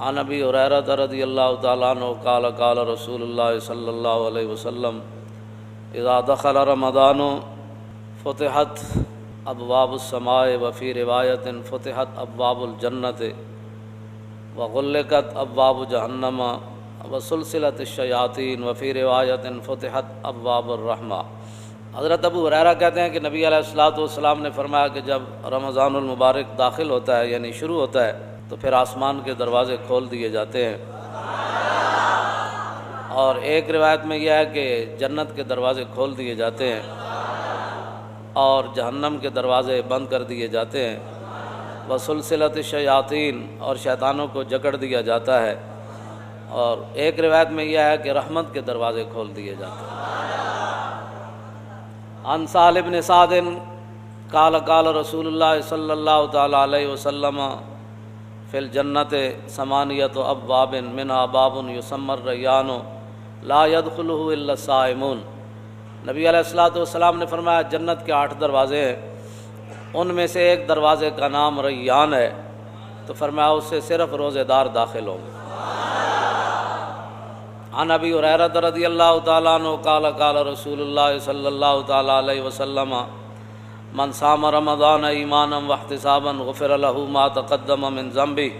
عن ابی ہریرہ رضی اللہ تعالیٰ عنہ قال قال رسول اللہ صلی اللہ علیہ وسلم اذا دخل رمضان فتحت ابواب السماء وفی روایت فتحت ابواب الجنت وغلقت ابواب جہنم وسلسلت الشیاطین وفی روایت فتحت ابواب الرحمہ۔ حضرت ابو ہریرہ کہتے ہیں کہ نبی علیہ الصلوۃ والسلام نے فرمایا کہ جب رمضان المبارک داخل ہوتا ہے یعنی شروع ہوتا ہے تو پھر آسمان کے دروازے کھول دیے جاتے ہیں، اور ایک روایت میں یہ ہے کہ جنت کے دروازے کھول دیے جاتے ہیں اور جہنم کے دروازے بند کر دیے جاتے ہیں، وسلسلت الشیاطین اور شیطانوں کو جکڑ دیا جاتا ہے، اور ایک روایت میں یہ ہے کہ رحمت کے دروازے کھول دیے جاتے ہیں۔ عن سہل بن سعد قال قال رسول اللہ صلی اللہ تعالی علیہ وسلم فی الجنت ثمانیۃ ابواب منہا باب یسمی الریان لا يدخلہ الا الصائمون۔ نبی علیہ الصلوۃ والسلام نے فرمایا جنت کے 8 دروازے ہیں، ان میں سے ایک دروازے کا نام ریان ہے، تو فرمایا اس سے صرف روزے دار داخل ہوں گے۔ عن ابی ہریرہ رضی اللہ تعالیٰ عنہ قال قال رسول اللہ صلی اللہ تعالیٰ علیہ وسلم من صام رمضان ایمانا واحتسابا غفر له ما تقدم من ذنبه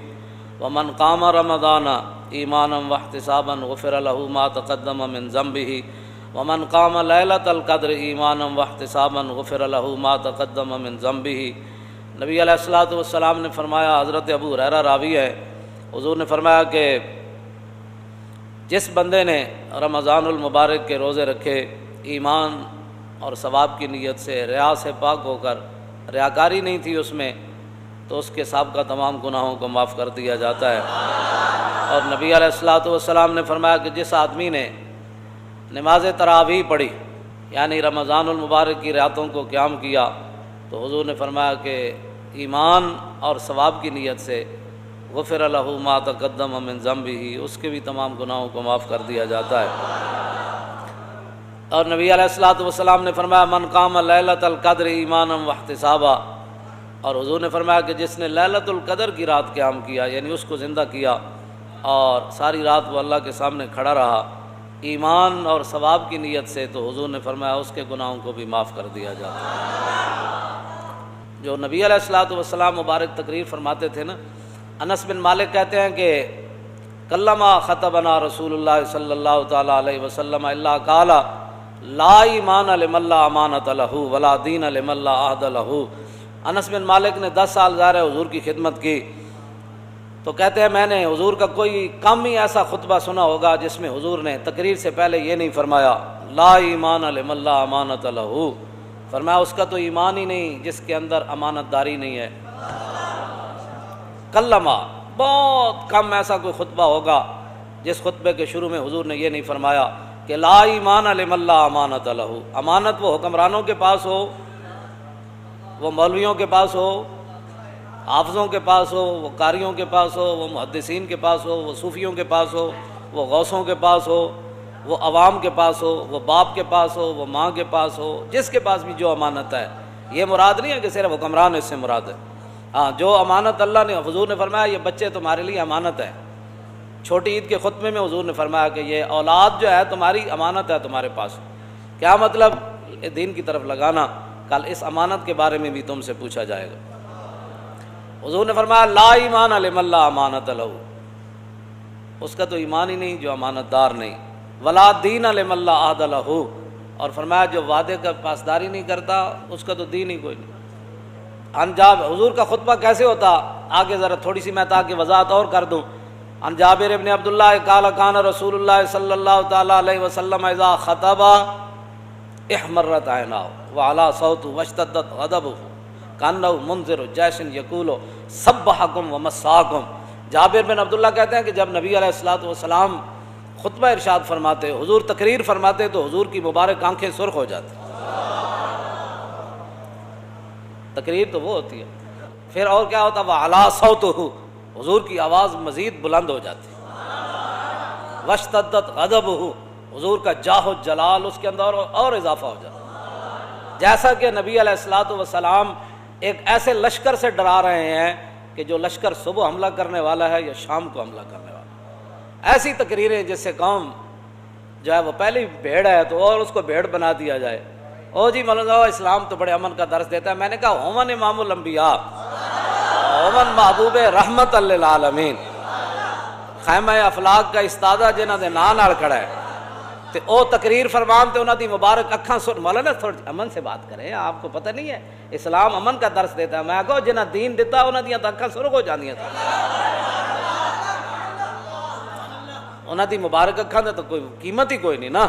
ومن قام رمضان ایمانا واحتسابا غفر له ما تقدم من ذنبه ومن قام لیلۃ القدر ایمانا واحتسابا غفر له ما تقدم من ذنبه۔ نبی علیہ الصلوۃ والسلام نے فرمایا، حضرت ابو ہریرہ راوی ہے، حضور نے فرمایا کہ جس بندے نے رمضان المبارک کے روزے رکھے ایمان اور ثواب کی نیت سے، ریا سے پاک ہو کر، ریاکاری نہیں تھی اس میں، تو اس کے سابقہ تمام گناہوں کو معاف کر دیا جاتا ہے۔ اور نبی علیہ الصلوۃ والسلام نے فرمایا کہ جس آدمی نے نماز تراویح پڑھی یعنی رمضان المبارک کی راتوں کو قیام کیا، تو حضور نے فرمایا کہ ایمان اور ثواب کی نیت سے غفر له ما تقدم من ذنبه، اس کے بھی تمام گناہوں کو معاف کر دیا جاتا ہے۔ اور نبی علیہ الصلوۃ والسلام نے فرمایا من قام لیلۃ القدر ایمانا واحتسابا، اور حضور نے فرمایا کہ جس نے لیلۃ القدر کی رات قیام کیا یعنی اس کو زندہ کیا اور ساری رات وہ اللہ کے سامنے کھڑا رہا ایمان اور ثواب کی نیت سے، تو حضور نے فرمایا اس کے گناہوں کو بھی معاف کر دیا جاتا ہے۔ جو نبی علیہ الصلوۃ والسلام مبارک تقریر فرماتے تھے نا، انس بن مالک کہتے ہیں کہ کلما خطبنا رسول اللہ صلی اللہ تعالی علیہ وسلم الا قال لا ایمان لمن لا امانۃ لہ ولا دین لمن لا عہد لہ۔ انس بن مالک نے 10 سال ظاہر ہے حضور کی خدمت کی، تو کہتے ہیں میں نے حضور کا کوئی کم ہی ایسا خطبہ سنا ہوگا جس میں حضور نے تقریر سے پہلے یہ نہیں فرمایا لا ایمان لمن لا امانۃ لہ، فرمایا اس کا تو ایمان ہی نہیں جس کے اندر امانت داری نہیں ہے۔ کلمہ، بہت کم ایسا کوئی خطبہ ہوگا جس خطبے کے شروع میں حضور نے یہ نہیں فرمایا کہ لا ایمان لمن لا امانۃ لہ۔ امانت وہ حکمرانوں کے پاس ہو، وہ مولویوں کے پاس ہو، حافظوں کے پاس ہو، وہ قاریوں کے پاس ہو، وہ محدثین کے پاس ہو، وہ صوفیوں کے پاس ہو، وہ غوثوں کے پاس ہو، وہ عوام کے پاس ہو، وہ باپ کے پاس ہو، وہ ماں کے پاس ہو، جس کے پاس بھی جو امانت ہے، یہ مراد نہیں ہے کہ صرف حکمران اس سے مراد ہے۔ ہاں، جو امانت اللہ نے، حضور نے فرمایا یہ بچے تمہارے لیے امانت ہے۔ چھوٹی عید کے خطبے میں حضور نے فرمایا کہ یہ اولاد جو ہے تمہاری امانت ہے تمہارے پاس۔ کیا مطلب؟ دین کی طرف لگانا، کل اس امانت کے بارے میں بھی تم سے پوچھا جائے گا۔ حضور نے فرمایا لا ایمان لمن لا امانۃ لہ، اس کا تو ایمان ہی نہیں جو امانت دار نہیں، ولا دین لمن لا عہد لہ، اور فرمایا جو وعدے کا پاسداری نہیں کرتا اس کا تو دین ہی کوئی نہیں۔ انجاب حضور کا خطبہ کیسے ہوتا، آگے ذرا تھوڑی سی میں تاکہ وضاحت اور کر دوں۔ عن جابر ابن عبداللہ قال کان رسول اللہ صلی اللہ تعالی علیہ وسلم اذا خطب احمرت عیناہ وعلی صوتہ واشتدت غضبہ کانہ منذر جیش یقول سبحکم ومساکم۔ جابر بن عبداللہ کہتے ہیں کہ جب نبی علیہ الصلوۃ والسلام خطبہ ارشاد فرماتے، حضور تقریر فرماتے، تو حضور کی مبارک آنکھیں سرخ ہو جاتی۔ تقریر تو وہ ہوتی ہے، پھر اور کیا ہوتا، وعلی صوتہ، حضور کی آواز مزید بلند ہو جاتی، واشتدت غضبہ، حضور کا جاہ و جلال اس کے اندر اور اضافہ ہو جاتا، جیسا کہ نبی علیہ الصلوۃ والسلام ایک ایسے لشکر سے ڈرا رہے ہیں کہ جو لشکر صبح حملہ کرنے والا ہے یا شام کو حملہ کرنے والا ہے۔ ایسی تقریریں جس سے قوم جو ہے وہ پہلی بھیڑ ہے تو اور اس کو بھیڑ بنا دیا جائے۔ او جی مولانا اسلام تو بڑے امن کا درس دیتا ہے۔ میں نے کہا ہومن امام الانبیاء، ہومن محبوب رحمت للعالمین، خیمہ افلاق کا استادہ جنہاں دے نام نال کھڑا ہے تے او تقریر فرمان تے انہاں دی مبارک اکھاں سن۔ مولانا تھوڑی امن سے بات کریں، آپ کو پتہ نہیں ہے اسلام امن کا درس دیتا ہے۔ میں کہو جنہاں دین دیتا انہاں دیاں تو اکھاں سرخ ہو جاندیاں تھا، انہاں دی مبارک اکھاں دے تو کوئی قیمت ہی کوئی نہیں نا۔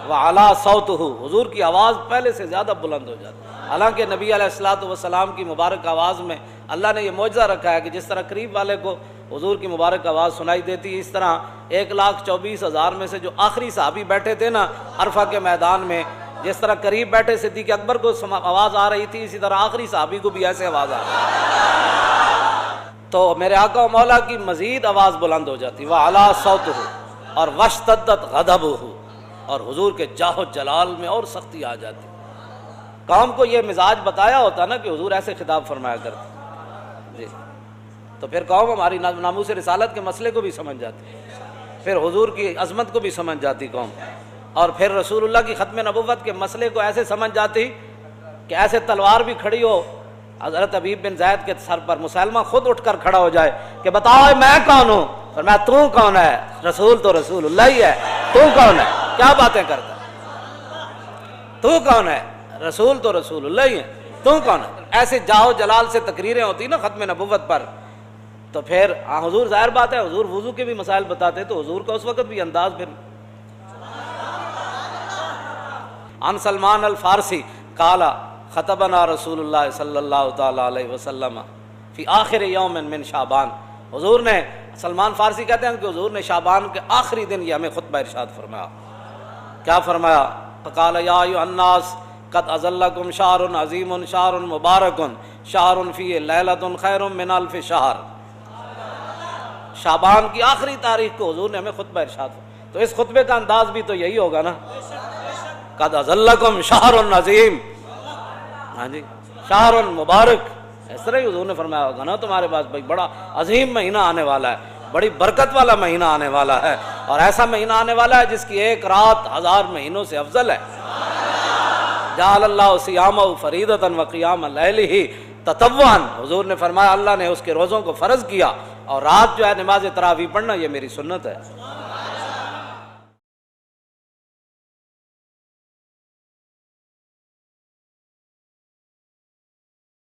وعلا صوتہ، حضور کی آواز پہلے سے زیادہ بلند ہو جاتی۔ حالانکہ نبی علیہ الصلوۃ والسلام کی مبارک آواز میں اللہ نے یہ معجزہ رکھا ہے کہ جس طرح قریب والے کو حضور کی مبارک آواز سنائی دیتی، اس طرح 1,24,000 میں سے جو آخری صحابی بیٹھے تھے نا عرفہ کے میدان میں، جس طرح قریب بیٹھے صدیق اکبر کو آواز آ رہی تھی، اسی طرح آخری صحابی کو بھی ایسے آواز آ رہی تھی۔ تو میرے آقا و مولا کی مزید آواز بلند ہو جاتی، وعلا صوتہ، اور واشتدت غضبہ، اور حضور کے جاہ و جلال میں اور سختی آ جاتی۔ قوم کو یہ مزاج بتایا ہوتا نا کہ حضور ایسے خطاب فرمایا کرتے، جی تو پھر قوم ہماری ناموس رسالت کے مسئلے کو بھی سمجھ جاتی، پھر حضور کی عظمت کو بھی سمجھ جاتی قوم، اور پھر رسول اللہ کی ختم نبوت کے مسئلے کو ایسے سمجھ جاتی کہ ایسے تلوار بھی کھڑی ہو حضرت حبیب بن زید کے سر پر، مسلمہ خود اٹھ کر کھڑا ہو جائے کہ بتاؤ میں کون ہوں، فرمایا تو کون ہے؟ رسول تو رسول اللہ ہی ہے، تو کون ہے؟ کیا باتیں کرتا ہے؟ تو کون ہے؟ رسول تو رسول اللہ ہی ہے، تو کون ہے؟ ایسے جاہو جلال سے تقریریں ہوتی نا ختم نبوت پر، تو پھر حضور ظاہر بات ہے حضور وضو کے بھی مسائل بتاتے تو حضور کا اس وقت بھی انداز پھر۔ عن سلمان الفارسی قال خطبنا رسول اللہ صلی اللہ تعالی علیہ وسلم فی آخر یوم من شعبان، حضور نے، سلمان فارسی کہتے ہیں کہ حضور نے شعبان کے آخری دن یہ ہمیں خطبہ ارشاد فرمایا۔ کیا فرمایا؟ فقال یا ایھا الناس قد اظلکم شہر عظیم شہر مبارک شہر فیہ لیلۃ خیر من الف شہر۔ شعبان کی آخری تاریخ کو حضور نے ہمیں خطبہ ارشاد فرمایا، تو اس خطبے کا انداز بھی تو یہی ہوگا نا، قد اظلکم شہر عظیم، ہاں جی شہر مبارک، اس طرح ہی حضور نے فرمایا ہوگا نا تمہارے پاس بھائی بڑا عظیم مہینہ آنے والا ہے، بڑی برکت والا مہینہ آنے والا ہے، اور ایسا مہینہ آنے والا ہے جس کی ایک رات 1000 مہینوں سے افضل ہے۔ جعل اللہ صیامہ فریضۃ وقیام لیلہ تطوعا، حضور نے فرمایا اللہ نے اس کے روزوں کو فرض کیا اور رات جو ہے نماز تراویح پڑھنا یہ میری سنت ہے۔